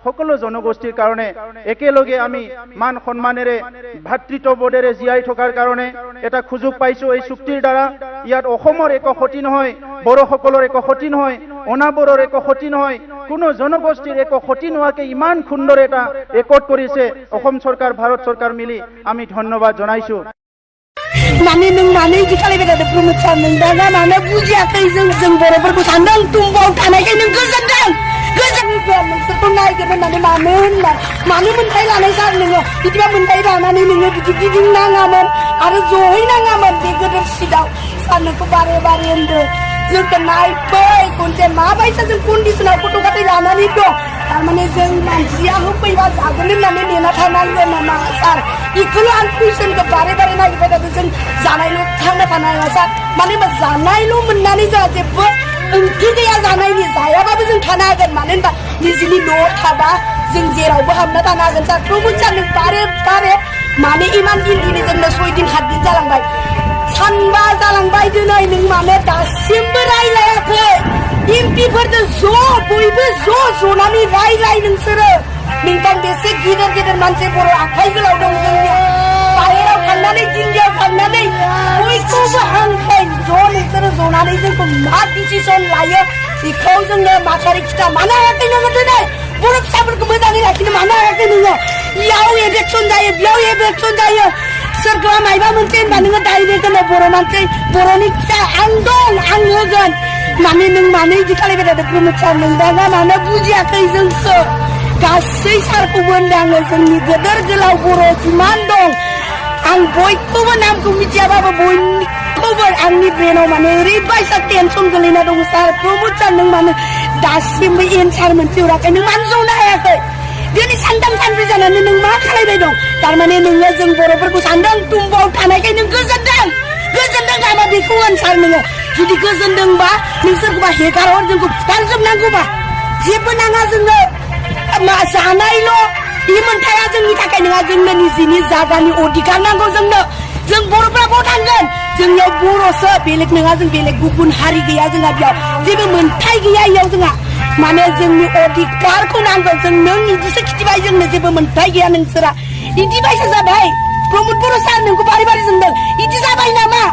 সকলো জনগোষ্ঠীৰ কাৰণে একেলগে আমি মান সন্মানেৰে ভাতৃত্ববোধেৰে জীয়াই থকাৰ কাৰণে এটা সুযোগ পাইছো এই চুক্তিৰ দ্বাৰা। ইয়াত অসমৰ একো ক্ষতি নহয়, বড়োসকলৰ একো ক্ষতি নহয়, অনাবৰৰ একো ক্ষতি নহয়, কোনো জনগোষ্ঠীৰ একো ক্ষতি নোহোৱাকৈ ইমান সুন্দৰ এটা একৰ্ড কৰিছে অসম চৰকাৰ ভাৰত চৰকাৰ মিলি, আমি ধন্যবাদ জনাইছো। माने नों माने इदि खालायबाय थादों प्रमद सार, नों दा मानो बुजियाखै? जों बर'फोरखौ सानदों तुम्बाव थानायखाय नों गोजोनदों। नोंसोरखौ नायगोन होननानै मानो मोन्थाय लानाय सार नोङो? बिदिबा मोन्थाय लानानै नोङो बिदि गिदिंनाङामोन आरो जहैनाङामोन बे गोदोर सिटआव। सार नोंखौ बारे बारे होनदों जोंखौ नायफै खनसे माबायसा जों कन्डिसनाव गथ' गथाय लानानै दं। थारमाने जों मानसिया होफैबा जागोन होननानै नेना थानांगोन नामा सार? बेखौल' आं कुइसनखौ बारे बारे नागिरबाय थादों। जों जानायल' थांना थानो हाया सार, मानो होनबा जानायल' मोननानै जोंहा जेबो ओंथि गैया जानायनि। जायाबाबो जों थानो हागोन, मानो होनबा निजिनि न'आव थाबा जों जेरावबो हाबना थानो हागोन सार। प्रमद सार नों बारे बारे मानो इमान दिन जोंनो 6 दिन 7 दिन जालांबाय, सानबा जालांबाय दिनै नों मानो दासिमबो रायलायाखै? एमपिफोरजों बयबो ज'नानै रायलाय नोंसोरो। नोंथां बेसे गिदिर गिदिर मानसि बर' आखाइ गोलाव दं जोंनियाव, बाहेराव थांनानै दिल्लीयाव थांनानै बयखौबो हांख्राय नोंसोरो ज'नानै जोंखौ मा डिसिसन लायो बेखौ जोंनो माथारि खिथा। मानो हायाखै नोङो दिनै बर' फिसाफोरखौ मोजाङै लाखिनो? मानो हायाखै नोङो? इयाव इलेक्सन जायो, बेयाव इलेक्सन जायो, सोरखौबा मायबा मोनसे होनबा नोङो डाइरेक्ट होनो बर' मानसि, बर'नि फिसा आं दं आं होगोन। माने नों मानो इदि खालायबाय थादों प्रमद सार? नों दा मानो बुजियाखै जोंखौ? गासै सारखौबो होनदों आङो, जोंनि गेदेर गोलाव बर' जिमान दं आं बयखौबो नामखौ मिथियाबाबो बयखौबो आंनि ब्रेनाव माने ओरैबायसा टेनसन गोलैना दं सार। प्रमद सार नों मानो दासिमबो एन्सार मोनसे हराखै? नों मानो ज'नो हायाखै? दिनै सानथाम सानब्रै जानानै नों मा खालायबाय दं? थारमाने नोङो जों बर'फोरखौ सानदों तुम्बाव थानायखाय नों गोजोनदों नामा बेखौ होन सार नोङो? जुदि गोजोनदोंबा नों सोरखौबा हेगारहर, जोंखौ फुथारजोबनांगौबा जेबो नाङा जोंनो। जानायल' बे मोन्थाया जोंनि थाखाय नङा, जोंनो निजिनि जागानि अधिकार नांगौ जोंनो। जों बर'फ्रा बाव थांगोन, जोंनियाव बर'सो, बेलेग नङा। जों बेलेग गुबुन हारि गैया, जोंहा बेयाव जेबो मोन्थाय गैया। इयाव जोंहा माने जोंनि अधिकारखौ नांगौ। जों नों इदिसो खिथिबाय जोंनो जेबो मोन्थाय गैया, नोंसोरा इदि बायसा जाबाय। प्रमद बर' सार नोंखौ बारे बारे जोंदों, इदि जाबाय नामा?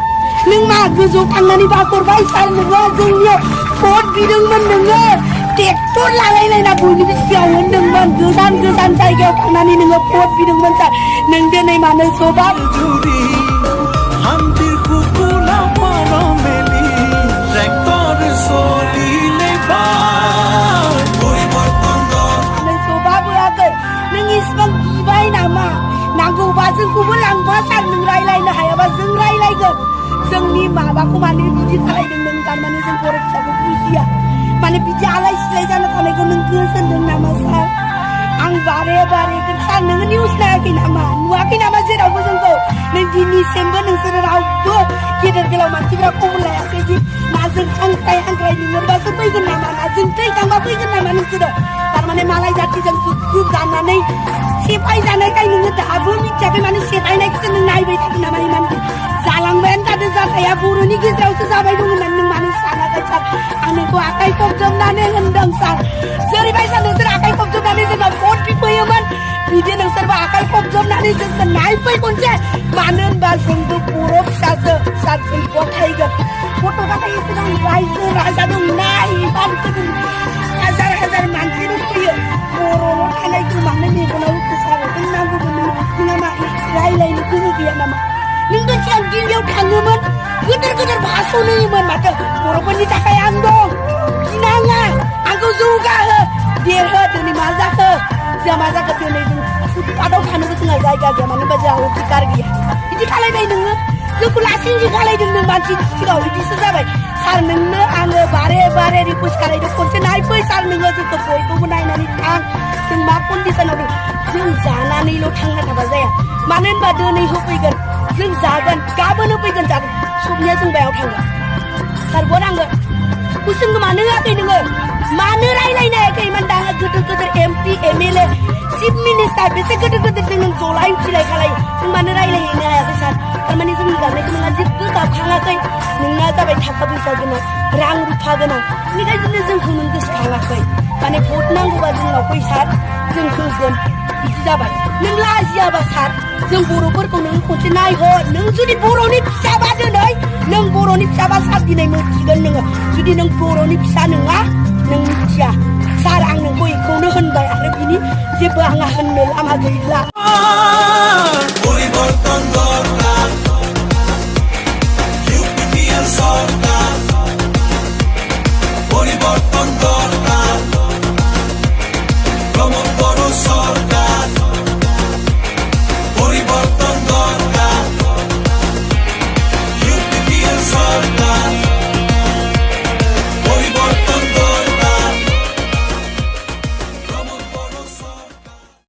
नों मा गोजौ थांनानै बाखरबाय सार? नोङो जोंनियाव भट बिदोंमोन, नोङो ट्रेक्टर लालायलायना बयनिबो सिगाङाव होनदोंमोन, गोजान गोजान जायगायाव थांनानै नोङो भट बिदोंमोन सार। नों दिनै मानो जबाब होआखै? नों इसिबां गिबाय नामा? नांगौबा जोंखौबो लांफा सार, नों रायलायनो हायाबा जों रायलायगोन। जोंनि माबाखौ माने बिदि खालायदों नों? थारमाने जों बर' फिसाखौ बुजिया, माने बिदि आलाय सिलाय जानो थानायखौ नों गोजोनदों नामा सार? आं बारे बारे सार नोङो निउस नायाखै नामा? नुवाखै नामा जेरावबो जोंखौ? नों दिनैसिमबो नोंसोरो रावबो गेदेर गोलाव मानसिफ्रा खबर लायाखै दि ना जों हांख्राय लिंहरबासो फैगोन नामा, ना जों थैखांबा फैगोन नामा नोंसोरो? थारमाने मालाय जाथिजों जुग जानानै सेफाय जानायखाय नोङो दाबो मिथियाखै, माने सेफायनायखौसो नों नायबाय थादों नामा? इमान जालांबायानो थादों जाथाया, बर'नि गेजेरावसो जाबाय दं होननानै नों मानो सानाखै सार? आं नोंखौ आखाइ खबजोबनानै होनदों सार, जेरैबायसा नोंसोर आखाइ खबजोबनानै जोंनाव भट बिफैयोमोन बिदि नोंसोरबो आखाइ खबजोबनानै जोंखौ नायफै खनसे। मानो होनबा जोंबो बर' फिसासो सार, जों गथायगोन। गथ' गथाय एसेबां रायजो राजा दं, नायबानो हाजार हाजार मानसि दंफैयो। बर'ल' थानायखौ मानो मेगनाव गोसारो? जों नांगौबो नोंहा मा रायलायनो गोहो गैया नामा? नों सिगां दिल्लीयाव थाङोमोन, गिदिर गिदिर भाषण होयोमोन, माथो बर'फोरनि थाखाय आं दं, गिनाङा, आंखौ जौगाहो, देरहो। दिनै मा जाखो? जोंहा मा जाखो? दिनै जों फुटपाथाव थानोबो जोंहा जायगा गैया, मानो होनबा जोंहा अधिकार गैया। बिदि खालायबाय नोङो, जोंखौ लासै खालायदों नों मानसिनि सिगाङाव, बिदिसो जाबाय सार। नोंनो आङो बारे बारे रिकुवेस्ट खालायदों, खनसे नायफै सार नोङो, जोंखौ बयखौबो नायनानै थां। जों मा कन्डिसनाव दं? जों जानानैल' थांना थाबा जाया, मानो होनबा दिनै होफैगोन, जों जागोन, गाबोन होफैगोन, जागोन, सबनिया जों बायाव थांगोन सार। भट आंगोन। कुइसनखौ मानो होआखै नोङो? मानो रायलायनो हायाखै? इमान दाङा गिदिर गिदिर MP MLA चिफ मिनिस्टार बेसे गिदिर गिदिर जों जलाय उथिलाय खालायो, जों मानो रायलायहैनो हायाखै सार? थारमाने जोंनि गारनायखौ नोंहा जेबो गाबखाङाखै। नोंना जाबाय थाखा फैसा गोनां, रां रुफा गोनां, बेनिखायनो जोंखौ नों गोसोखाङाखै। माने भट नांगौबा जोंनाव फै सार, जों होगोन बिदि जाबाय नों लाजियाबा सार जों बर'फोरखौ नों खनसे नायहर नों जुदि बर'नि फिसाबा दिनै नों बर'नि फिसाबा सार दिनै मिथिगोन नोङो जुदि नों बर'नि फिसा नङा नों मिथिया सार आं नोंखौ बेखौनो होनबाय आरो बिनि जेबो आंहा होननो लामा गैला